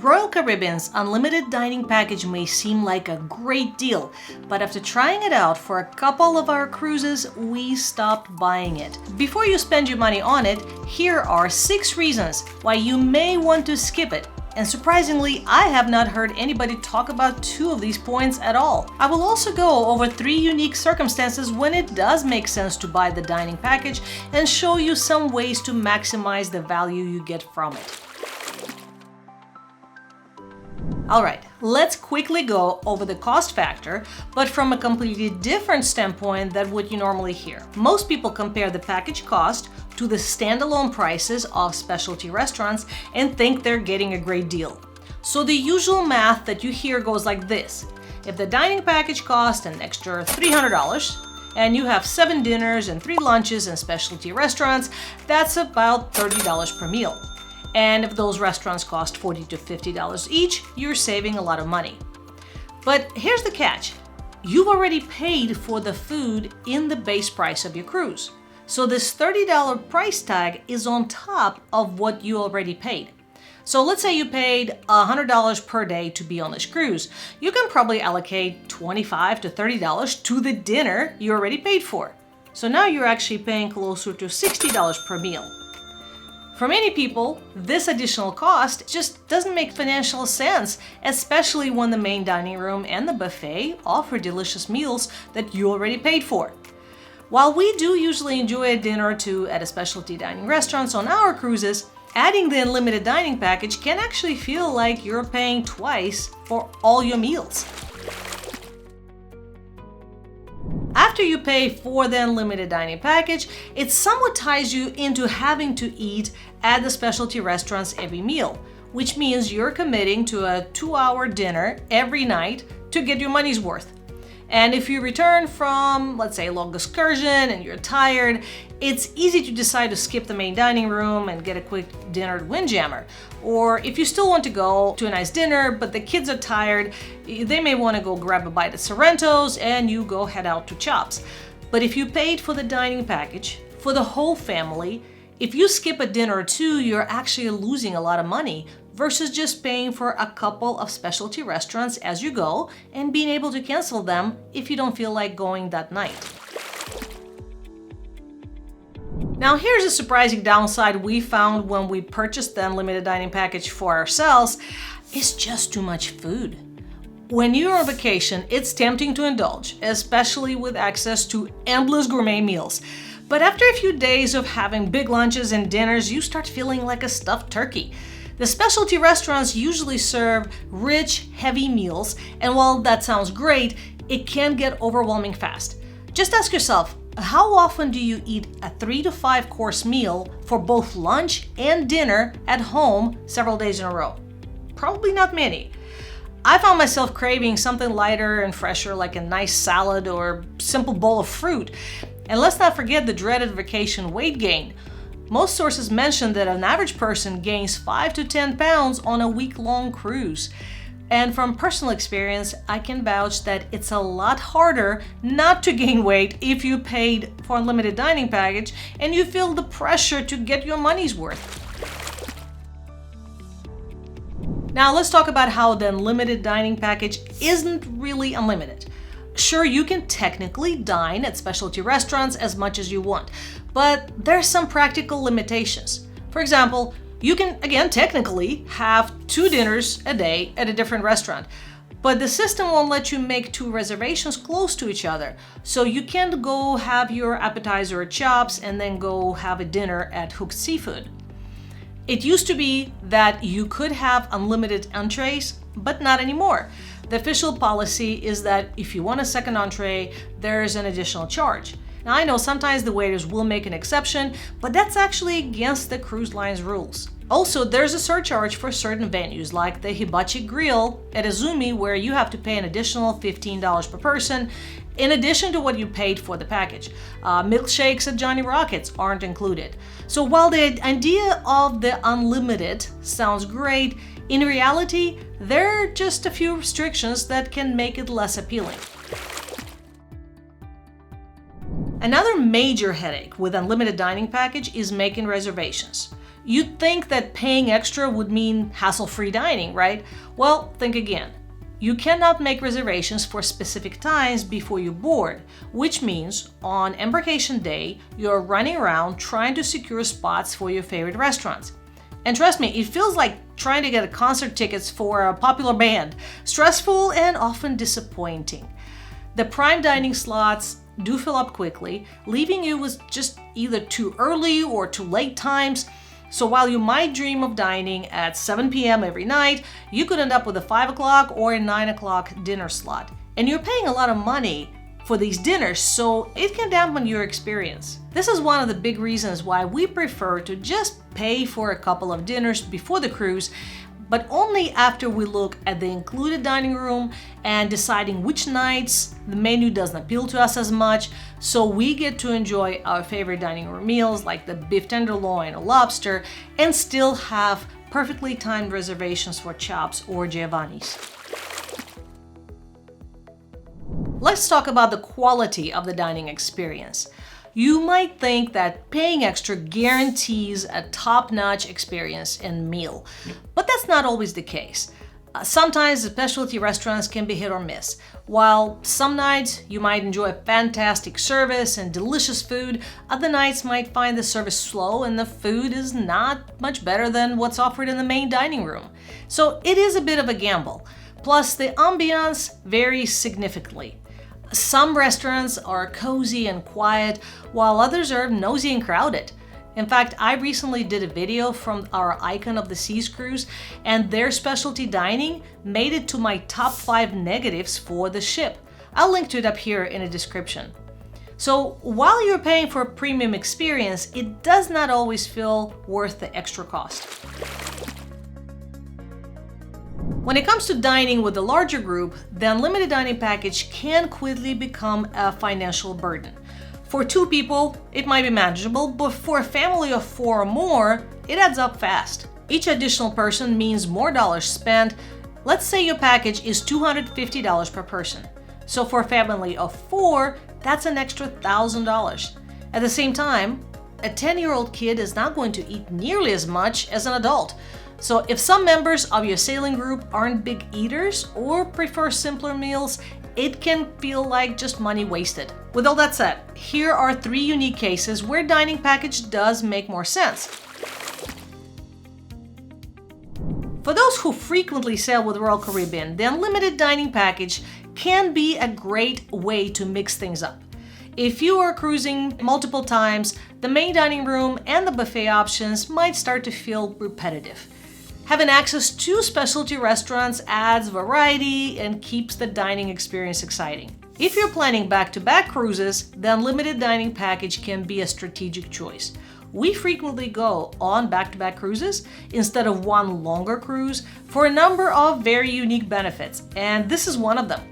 Royal Caribbean's unlimited dining package may seem like a great deal, but after trying it out for a couple of our cruises, we stopped buying it. Before you spend your money on it, here are 6 reasons why you may want to skip it. And surprisingly, I have not heard anybody talk about 2 of these points at all. I will also go over 3 unique circumstances when it does make sense to buy the dining package and show you some ways to maximize the value you get from it. Alright, let's quickly go over the cost factor, but from a completely different standpoint than what you normally hear. Most people compare the package cost to the standalone prices of specialty restaurants and think they're getting a great deal. So the usual math that you hear goes like this. If the dining package costs an extra $300 and you have 7 dinners and 3 lunches in specialty restaurants, that's about $30 per meal. And if those restaurants cost $40 to $50 each, you're saving a lot of money. But here's the catch. You've already paid for the food in the base price of your cruise. So this $30 price tag is on top of what you already paid. So let's say you paid $100 per day to be on this cruise. You can probably allocate $25 to $30 to the dinner you already paid for. So now you're actually paying closer to $60 per meal. For many people, this additional cost just doesn't make financial sense, especially when the main dining room and the buffet offer delicious meals that you already paid for. While we do usually enjoy a dinner or 2 at a specialty dining restaurants on our cruises, adding the unlimited dining package can actually feel like you're paying twice for all your meals. After you pay for the unlimited dining package, it somewhat ties you into having to eat at the specialty restaurants every meal, which means you're committing to a 2-hour dinner every night to get your money's worth. And if you return from, let's say, a long excursion and you're tired, it's easy to decide to skip the main dining room and get a quick dinner at Windjammer. Or if you still want to go to a nice dinner, but the kids are tired, they may want to go grab a bite at Sorrento's and you go head out to Chops. But if you paid for the dining package for the whole family, if you skip a dinner or 2, you're actually losing a lot of money versus just paying for a couple of specialty restaurants as you go and being able to cancel them if you don't feel like going that night. Now here's a surprising downside we found when we purchased the unlimited dining package for ourselves. It's just too much food. When you're on vacation, it's tempting to indulge, especially with access to endless gourmet meals. But after a few days of having big lunches and dinners, you start feeling like a stuffed turkey. The specialty restaurants usually serve rich, heavy meals, and while that sounds great, it can get overwhelming fast. Just ask yourself, how often do you eat a 3 to 5 course meal for both lunch and dinner at home several days in a row? Probably not many. I found myself craving something lighter and fresher like a nice salad or simple bowl of fruit. And let's not forget the dreaded vacation weight gain. Most sources mention that an average person gains 5 to 10 pounds on a week-long cruise. And from personal experience, I can vouch that it's a lot harder not to gain weight if you paid for a limited dining package and you feel the pressure to get your money's worth. Now let's talk about how the unlimited dining package isn't really unlimited. Sure, you can technically dine at specialty restaurants as much as you want, but there's some practical limitations. For example, you can, again, technically have 2 dinners a day at a different restaurant, but the system won't let you make 2 reservations close to each other, so you can't go have your appetizer at Chops and then go have a dinner at Hooked Seafood. It used to be that you could have unlimited entrees, but not anymore. The official policy is that if you want a second entree, there's an additional charge. Now I know sometimes the waiters will make an exception, but that's actually against the cruise line's rules. Also, there's a surcharge for certain venues like the Hibachi Grill at Izumi, where you have to pay an additional $15 per person in addition to what you paid for the package. Milkshakes at Johnny Rockets aren't included. So while the idea of the unlimited sounds great, in reality, there are just a few restrictions that can make it less appealing. Another major headache with unlimited dining package is making reservations. You'd think that paying extra would mean hassle-free dining, right? Well, think again. You cannot make reservations for specific times before you board, which means on embarkation day, you're running around trying to secure spots for your favorite restaurants. And trust me, it feels like trying to get concert tickets for a popular band. Stressful and often disappointing. The prime dining slots do fill up quickly, leaving you with just either too early or too late times. So while you might dream of dining at 7 p.m. every night, you could end up with a 5 o'clock or a 9 o'clock dinner slot. And you're paying a lot of money for these dinners, so it can dampen your experience. This is one of the big reasons why we prefer to just pay for a couple of dinners before the cruise, but only after we look at the included dining room and deciding which nights the menu doesn't appeal to us as much, so we get to enjoy our favorite dining room meals like the beef tenderloin or lobster and still have perfectly timed reservations for chops or Giovanni's. Let's talk about the quality of the dining experience. You might think that paying extra guarantees a top-notch experience and meal, but that's not always the case. Sometimes specialty restaurants can be hit or miss. While some nights you might enjoy fantastic service and delicious food, other nights might find the service slow and the food is not much better than what's offered in the main dining room. So it is a bit of a gamble. Plus, the ambiance varies significantly. Some restaurants are cozy and quiet, while others are nosy and crowded. In fact, I recently did a video from our Icon of the Seas cruise, and their specialty dining made it to my top 5 negatives for the ship. I'll link to it up here in the description. So while you're paying for a premium experience, it does not always feel worth the extra cost. When it comes to dining with a larger group, the unlimited dining package can quickly become a financial burden. For 2 people, it might be manageable, but for a family of 4 or more, it adds up fast. Each additional person means more dollars spent. Let's say your package is $250 per person. So for a family of 4, that's an extra $1,000. At the same time, a 10-year-old kid is not going to eat nearly as much as an adult. So if some members of your sailing group aren't big eaters or prefer simpler meals, it can feel like just money wasted. With all that said, here are 3 unique cases where dining package does make more sense. For those who frequently sail with Royal Caribbean, the unlimited dining package can be a great way to mix things up. If you are cruising multiple times, the main dining room and the buffet options might start to feel repetitive. Having access to specialty restaurants adds variety and keeps the dining experience exciting. If you're planning back-to-back cruises, the unlimited dining package can be a strategic choice. We frequently go on back-to-back cruises instead of one longer cruise for a number of very unique benefits, and this is one of them.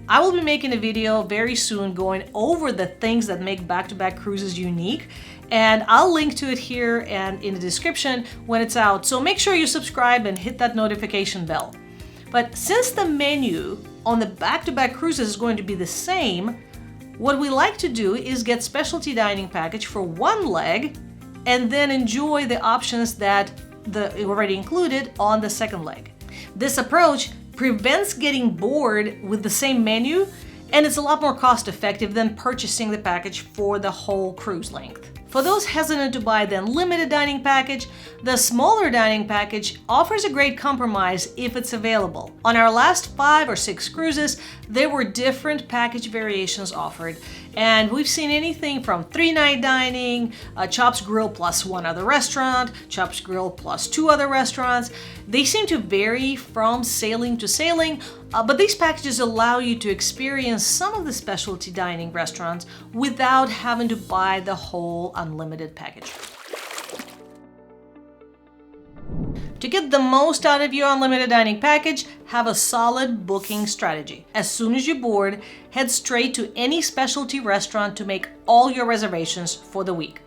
I will be making a video very soon going over the things that make back-to-back cruises unique, and I'll link to it here and in the description when it's out, so make sure you subscribe and hit that notification bell. But since the menu on the back-to-back cruises is going to be the same, what we like to do is get specialty dining package for one leg and then enjoy the options that are already included on the second leg. This approach prevents getting bored with the same menu, and it's a lot more cost-effective than purchasing the package for the whole cruise length. For those hesitant to buy the unlimited dining package, the smaller dining package offers a great compromise if it's available. On our last 5 or 6 cruises, there were different package variations offered, and we've seen anything from 3-night dining, Chops Grill plus 1 other restaurant, Chops Grill plus 2 other restaurants. They seem to vary from sailing to sailing, but these packages allow you to experience some of the specialty dining restaurants without having to buy the whole unlimited package. To get the most out of your unlimited dining package, have a solid booking strategy. As soon as you board, head straight to any specialty restaurant to make all your reservations for the week.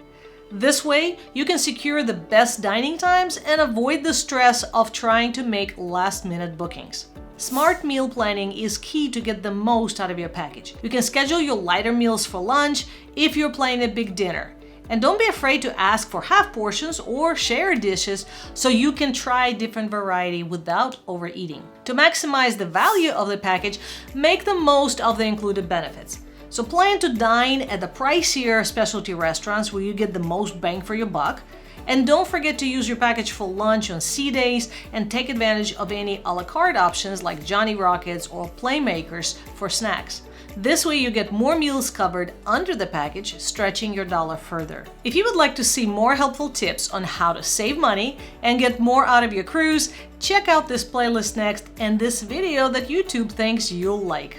This way, you can secure the best dining times and avoid the stress of trying to make last-minute bookings. Smart meal planning is key to get the most out of your package. You can schedule your lighter meals for lunch if you're planning a big dinner. And don't be afraid to ask for half portions or share dishes so you can try different variety without overeating. To maximize the value of the package, make the most of the included benefits. So plan to dine at the pricier specialty restaurants where you get the most bang for your buck. And don't forget to use your package for lunch on C-days and take advantage of any a la carte options like Johnny Rockets or Playmakers for snacks. This way you get more meals covered under the package, stretching your dollar further. If you would like to see more helpful tips on how to save money and get more out of your cruise, check out this playlist next and this video that YouTube thinks you'll like.